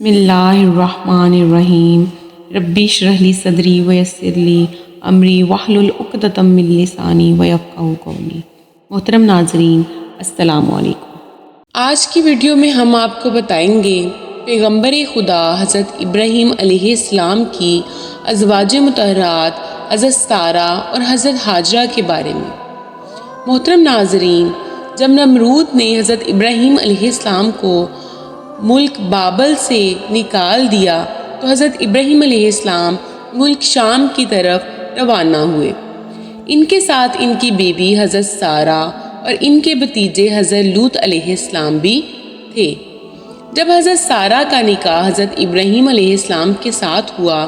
بسم اللہ الرحمن الرحیم ربی اشرح لی صدری ویسر لی امری واحلل عقدۃ من لسانی یفقہوا قولی۔ محترم ناظرین، السلام علیکم۔ آج کی ویڈیو میں ہم آپ کو بتائیں گے پیغمبر خدا حضرت ابراہیم علیہ السلام کی ازواج مطہرات حضرت سارہ اور حضرت ہاجرہ کے بارے میں۔ محترم ناظرین، جب نمرود نے حضرت ابراہیم علیہ السلام کو ملک بابل سے نکال دیا تو حضرت ابراہیم علیہ السلام ملک شام کی طرف روانہ ہوئے۔ ان کے ساتھ ان کی بیوی حضرت سارہ اور ان کے بھتیجے حضرت لوط علیہ السلام بھی تھے۔ جب حضرت سارہ کا نکاح حضرت ابراہیم علیہ السلام کے ساتھ ہوا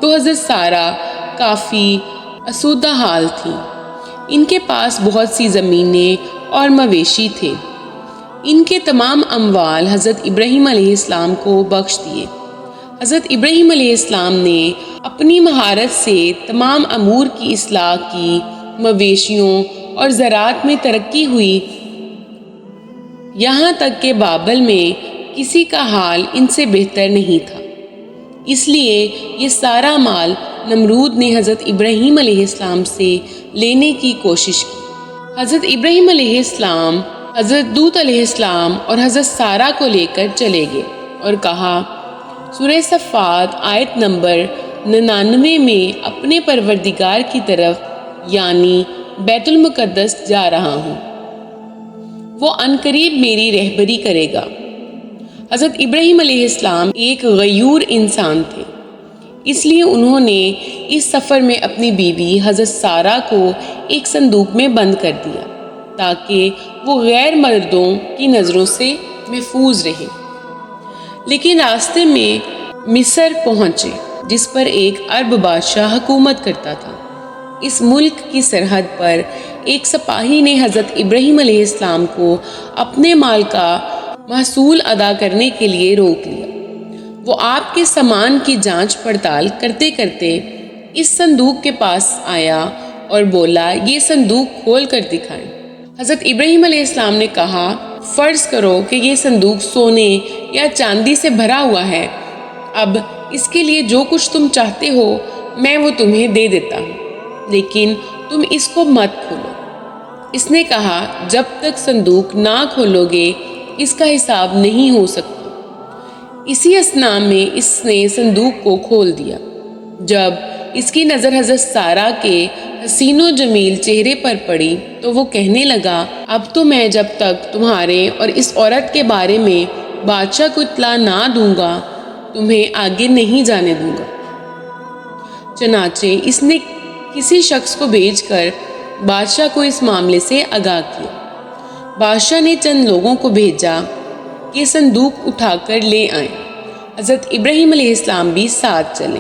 تو حضرت سارہ کافی آسودہ حال تھیں۔ ان کے پاس بہت سی زمینیں اور مویشی تھے۔ ان کے تمام اموال حضرت ابراہیم علیہ السلام کو بخش دیے۔ حضرت ابراہیم علیہ السلام نے اپنی مہارت سے تمام امور کی اصلاح کی، مویشیوں اور زراعت میں ترقی ہوئی، یہاں تک کہ بابل میں کسی کا حال ان سے بہتر نہیں تھا۔ اس لیے یہ سارا مال نمرود نے حضرت ابراہیم علیہ السلام سے لینے کی کوشش کی۔ حضرت ابراہیم علیہ السلام حضرت لوط علیہ السلام اور حضرت سارہ کو لے کر چلے گئے اور کہا، سورہ صفات آیت نمبر 99 میں اپنے پروردگار کی طرف یعنی بیت المقدس جا رہا ہوں، وہ عنقریب میری رہبری کرے گا۔ حضرت ابراہیم علیہ السلام ایک غیور انسان تھے، اس لیے انہوں نے اس سفر میں اپنی بیوی حضرت سارہ کو ایک صندوق میں بند کر دیا تاکہ وہ غیر مردوں کی نظروں سے محفوظ رہے۔ لیکن راستے میں مصر پہنچے، جس پر ایک عرب بادشاہ حکومت کرتا تھا۔ اس ملک کی سرحد پر ایک سپاہی نے حضرت ابراہیم علیہ السلام کو اپنے مال کا محصول ادا کرنے کے لیے روک لیا۔ وہ آپ کے سامان کی جانچ پڑتال کرتے کرتے اس صندوق کے پاس آیا اور بولا، یہ صندوق کھول کر دکھائیں۔ حضرت ابراہیم علیہ السلام نے کہا، فرض کرو کہ یہ صندوق سونے یا چاندی سے بھرا ہوا ہے، اب اس کے لیے جو کچھ تم چاہتے ہو میں وہ تمہیں دے دیتا ہوں، لیکن تم اس کو مت کھولو۔ اس نے کہا، جب تک صندوق نہ کھولو گے اس کا حساب نہیں ہو سکتا۔ اسی اثناء میں اس نے صندوق کو کھول دیا۔ جب اس کی نظر حضرت سارہ کے حسین و جمیل چہرے پر پڑی تو وہ کہنے لگا، اب تو میں جب تک تمہارے اور اس عورت کے بارے میں بادشاہ کو اطلاع نہ دوں گا تمہیں آگے نہیں جانے دوں گا۔ چنانچہ اس نے کسی شخص کو بھیج کر بادشاہ کو اس معاملے سے آگاہ کیا۔ بادشاہ نے چند لوگوں کو بھیجا کہ صندوق اٹھا کر لے آئیں۔ حضرت ابراہیم علیہ السلام بھی ساتھ چلے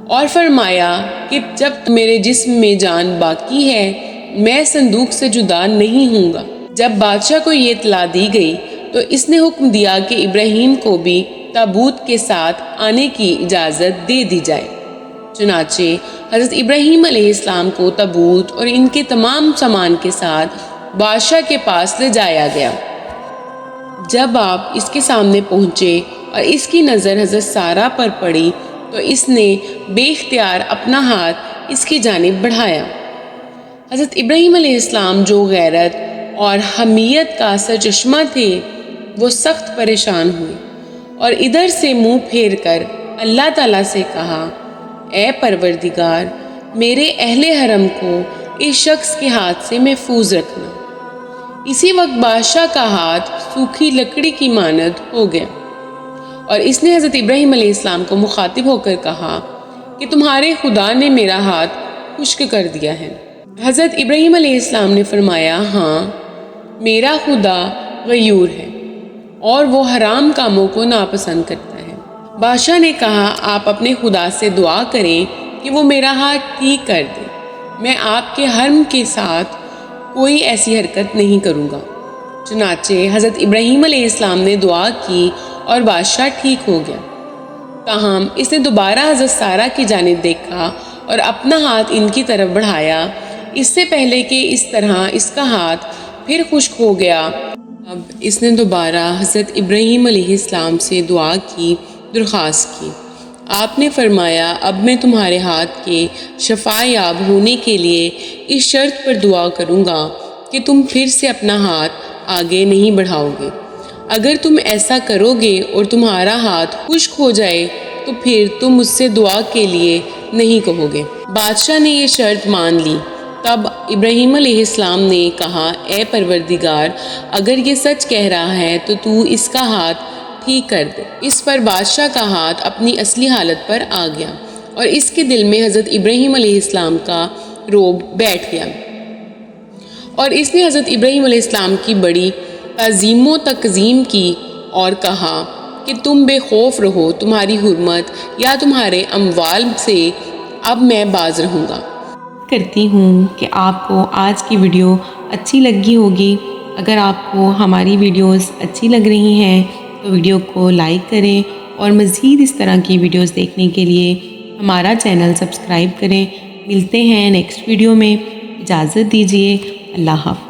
اور فرمایا کہ جب میرے جسم میں جان باقی ہے میں صندوق سے جدا نہیں ہوں گا۔ جب بادشاہ کو یہ اطلاع دی گئی تو اس نے حکم دیا کہ ابراہیم کو بھی تابوت کے ساتھ آنے کی اجازت دے دی جائے۔ چنانچہ حضرت ابراہیم علیہ السلام کو تابوت اور ان کے تمام سامان کے ساتھ بادشاہ کے پاس لے جایا گیا۔ جب آپ اس کے سامنے پہنچے اور اس کی نظر حضرت سارہ پر پڑی تو اس نے بے اختیار اپنا ہاتھ اس کی جانب بڑھایا۔ حضرت ابراہیم علیہ السلام جو غیرت اور حمیت کا سرچشمہ تھے وہ سخت پریشان ہوئے اور ادھر سے منہ پھیر کر اللہ تعالیٰ سے کہا، اے پروردگار، میرے اہل حرم کو اس شخص کے ہاتھ سے محفوظ رکھنا۔ اسی وقت بادشاہ کا ہاتھ سوکھی لکڑی کی مانند ہو گیا اور اس نے حضرت ابراہیم علیہ السلام کو مخاطب ہو کر کہا کہ تمہارے خدا نے میرا ہاتھ خشک کر دیا ہے۔ حضرت ابراہیم علیہ السلام نے فرمایا، ہاں، میرا خدا غیور ہے اور وہ حرام کاموں کو ناپسند کرتا ہے۔ بادشاہ نے کہا، آپ اپنے خدا سے دعا کریں کہ وہ میرا ہاتھ ٹھیک کر دے، میں آپ کے حرم کے ساتھ کوئی ایسی حرکت نہیں کروں گا۔ چنانچہ حضرت ابراہیم علیہ السلام نے دعا کی اور بادشاہ ٹھیک ہو گیا۔ تاہم اس نے دوبارہ حضرت سارہ کی جانب دیکھا اور اپنا ہاتھ ان کی طرف بڑھایا، اس سے پہلے کہ اس طرح اس کا ہاتھ پھر خشک ہو گیا۔ اب اس نے دوبارہ حضرت ابراہیم علیہ السلام سے دعا کی، درخواست کی۔ آپ نے فرمایا اب میں تمہارے ہاتھ کے شفا یاب ہونے کے لیے اس شرط پر دعا کروں گا کہ تم پھر سے اپنا ہاتھ آگے نہیں بڑھاؤ گے۔ اگر تم ایسا کرو گے اور تمہارا ہاتھ خشک ہو جائے تو پھر تم مجھ سے دعا کے لیے نہیں کہو گے۔ بادشاہ نے یہ شرط مان لی۔ تب ابراہیم علیہ السلام نے کہا اے پروردگار، اگر یہ سچ کہہ رہا ہے تو اس کا ہاتھ ٹھیک کر دے۔ اس پر بادشاہ کا ہاتھ اپنی اصلی حالت پر آ گیا اور اس کے دل میں حضرت ابراہیم علیہ السلام کا رعب بیٹھ گیا، اور اس نے حضرت ابراہیم علیہ السلام کی بڑی تعظیم و تکریم کی اور کہا کہ تم بے خوف رہو، تمہاری حرمت یا تمہارے اموال سے اب میں باز رہوں گا۔ کرتی ہوں کہ آپ کو آج کی ویڈیو اچھی لگی ہوگی۔ اگر آپ کو ہماری ویڈیوز اچھی لگ رہی ہیں تو ویڈیو کو لائک کریں اور مزید اس طرح کی ویڈیوز دیکھنے کے لیے ہمارا چینل سبسکرائب کریں۔ ملتے ہیں نیکسٹ ویڈیو میں، اجازت دیجیے، اللہ حافظ۔